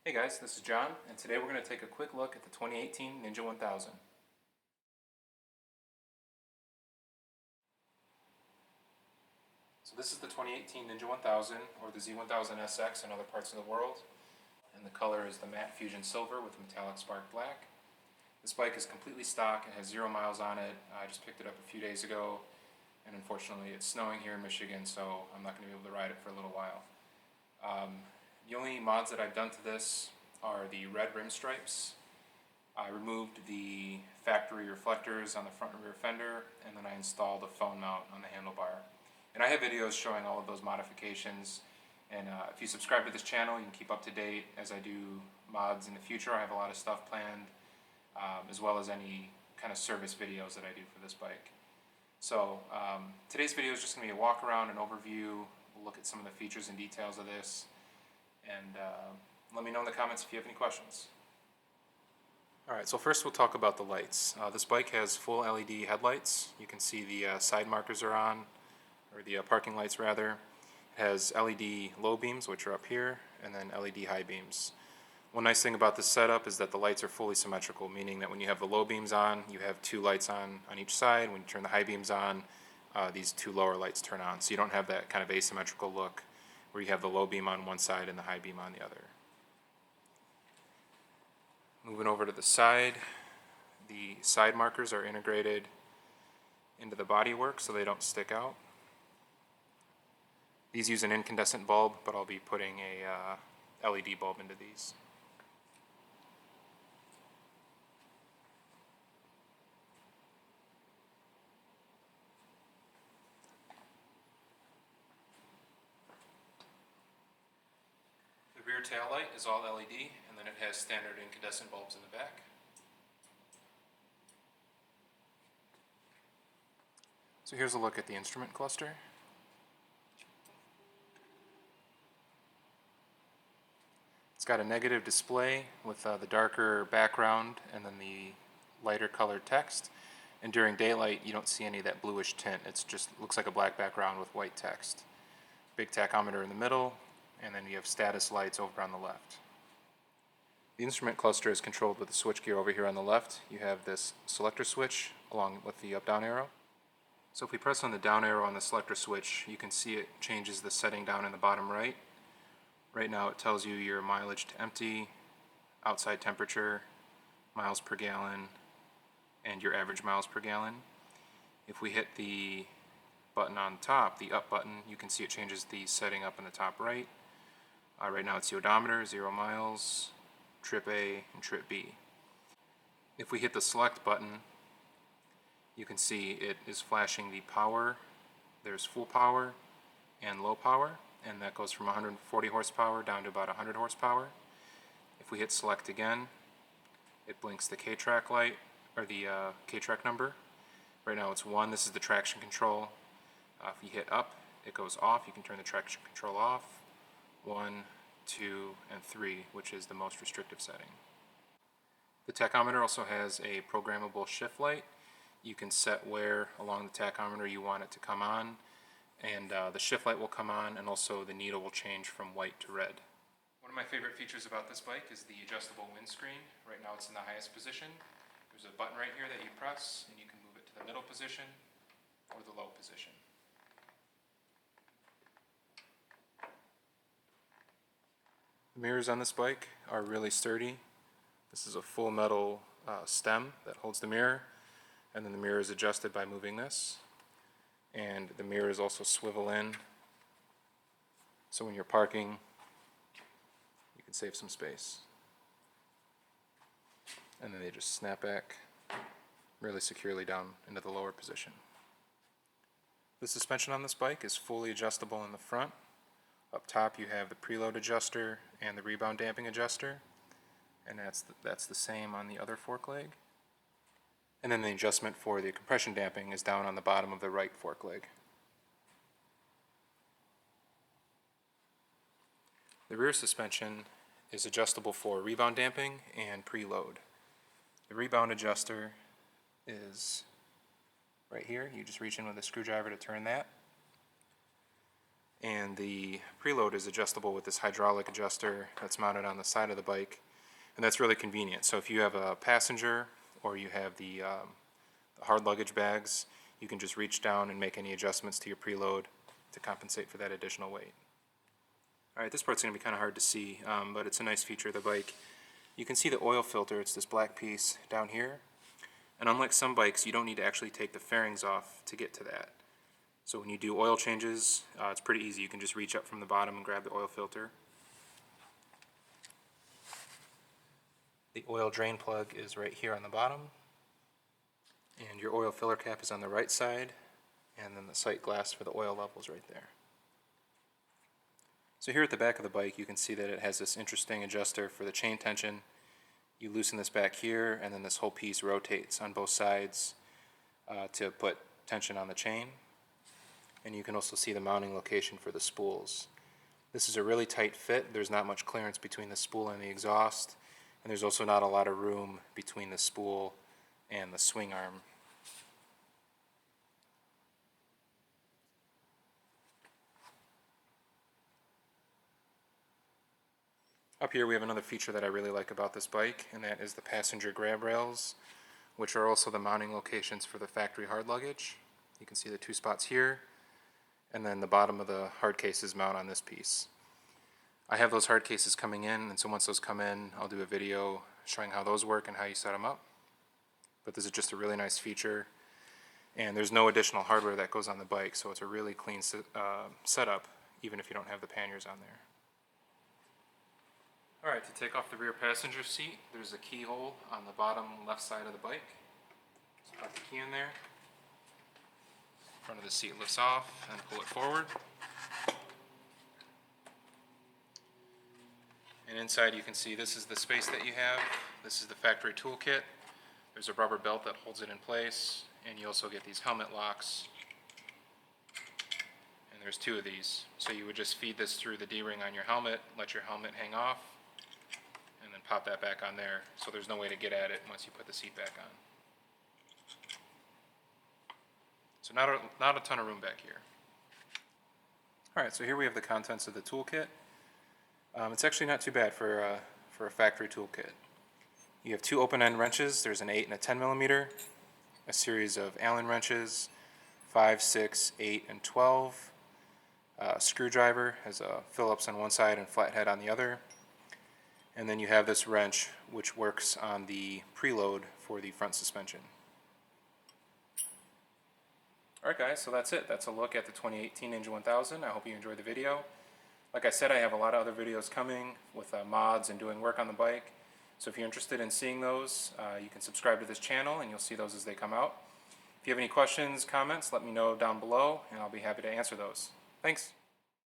Hey guys, this is John, and today we're going to take a quick look at the 2018 Ninja 1000. So this is the 2018 Ninja 1000, or the Z1000SX in other parts of the world, and the color is the matte fusion silver with metallic spark black. This bike is completely stock, it has 0 miles on it. I just picked it up a few days ago, and unfortunately it's snowing here in Michigan, so I'm not going to be able to ride it for a little while. The only mods that I've done to this are the red rim stripes. I removed the factory reflectors on the front and rear fender, and then I installed a phone mount on the handlebar. And I have videos showing all of those modifications, and if you subscribe to this channel, you can keep up to date as I do mods in the future. I have a lot of stuff planned, as well as any kind of service videos that I do for this bike. So today's video is just going to be a walk around, an overview. We'll look at some of the features and details of this, and let me know in the comments if you have any questions. Alright, so first we'll talk about the lights. This bike has full LED headlights. You can see the side markers are on, or the parking lights rather. It has LED low beams, which are up here, and then LED high beams. One nice thing about this setup is that the lights are fully symmetrical, meaning that when you have the low beams on, you have 2 lights on each side. When you turn the high beams on, these 2 lower lights turn on. So you don't have that kind of asymmetrical look where you have the low beam on one side and the high beam on the other. Moving over to the side markers are integrated into the bodywork so they don't stick out. These use an incandescent bulb, but I'll be putting a LED bulb into these. The rear tail light is all LED, and then it has standard incandescent bulbs in the back. So here's a look at the instrument cluster. It's got a negative display with the darker background and then the lighter colored text. And during daylight, you don't see any of that bluish tint. It just looks like a black background with white text. Big tachometer in the middle, and then you have status lights over on the left. The instrument cluster is controlled with the switchgear over here on the left. You have this selector switch along with the up-down arrow. So if we press on the down arrow on the selector switch, you can see it changes the setting down in the bottom right. Right now it tells you your mileage to empty, outside temperature, miles per gallon, and your average miles per gallon. If we hit the button on top, the up button, you can see it changes the setting up in the top right. Right now it's the odometer, 0 miles, trip A, and trip B. If we hit the select button, you can see it is flashing the power. There's full power and low power, and that goes from 140 horsepower down to about 100 horsepower. If we hit select again, it blinks the K-track light, or the K-track number. Right now it's 1, this is the traction control. If you hit up, it goes off. You can turn the traction control off. 1, 2, and 3, which is the most restrictive setting. The tachometer also has a programmable shift light. You can set where along the tachometer you want it to come on, and the shift light will come on, and also the needle will change from white to red. One of my favorite features about this bike is the adjustable windscreen. Right now it's in the highest position. There's a button right here that you press, and you can move it to the middle position or the low position. The mirrors on this bike are really sturdy. This is a full metal stem that holds the mirror, and then the mirror is adjusted by moving this. And the mirrors also swivel in, so when you're parking, you can save some space. And then they just snap back really securely down into the lower position. The suspension on this bike is fully adjustable in the front. Up top you have the preload adjuster and the rebound damping adjuster, and that's the same on the other fork leg. And then the adjustment for the compression damping is down on the bottom of the right fork leg. The rear suspension is adjustable for rebound damping and preload. The rebound adjuster is right here. You just reach in with a screwdriver to turn that. And the preload is adjustable with this hydraulic adjuster that's mounted on the side of the bike, and that's really convenient. So if you have a passenger or you have the hard luggage bags, you can just reach down and make any adjustments to your preload to compensate for that additional weight. Alright, this part's going to be kind of hard to see, but it's a nice feature of the bike. You can see the oil filter, it's this black piece down here, and unlike some bikes, you don't need to actually take the fairings off to get to that. So when you do oil changes, it's pretty easy. You can just reach up from the bottom and grab the oil filter. The oil drain plug is right here on the bottom, and your oil filler cap is on the right side, and then the sight glass for the oil levels right there. So here at the back of the bike, you can see that it has this interesting adjuster for the chain tension. You loosen this back here, and then this whole piece rotates on both sides to put tension on the chain. And you can also see the mounting location for the spools. This is a really tight fit. There's not much clearance between the spool and the exhaust, and there's also not a lot of room between the spool and the swing arm. Up here we have another feature that I really like about this bike, and that is the passenger grab rails, which are also the mounting locations for the factory hard luggage. You can see the two spots here, and then the bottom of the hard cases mount on this piece. I have those hard cases coming in, and so once those come in, I'll do a video showing how those work and how you set them up. But this is just a really nice feature, and there's no additional hardware that goes on the bike, so it's a really clean setup, even if you don't have the panniers on there. Alright, to take off the rear passenger seat, there's a keyhole on the bottom left side of the bike. Just put the key in there. Front of the seat lifts off and pull it forward. And inside you can see this is the space that you have. This is the factory toolkit. There's a rubber belt that holds it in place, and you also get these helmet locks. And there's two of these. So you would just feed this through the D-ring on your helmet, let your helmet hang off, and then pop that back on there. So there's no way to get at it once you put the seat back on. So not a ton of room back here. Alright, so here we have the contents of the toolkit. It's actually not too bad for a factory toolkit. You have two open-end wrenches. There's an 8 and a 10 millimeter, a series of Allen wrenches, 5, 6, 8, and 12. A screwdriver has a Phillips on one side and flathead on the other. And then you have this wrench which works on the preload for the front suspension. Alright guys, so that's it. That's a look at the 2018 Ninja 1000. I hope you enjoyed the video. Like I said, I have a lot of other videos coming with mods and doing work on the bike. So if you're interested in seeing those, you can subscribe to this channel and you'll see those as they come out. If you have any questions, comments, let me know down below and I'll be happy to answer those. Thanks.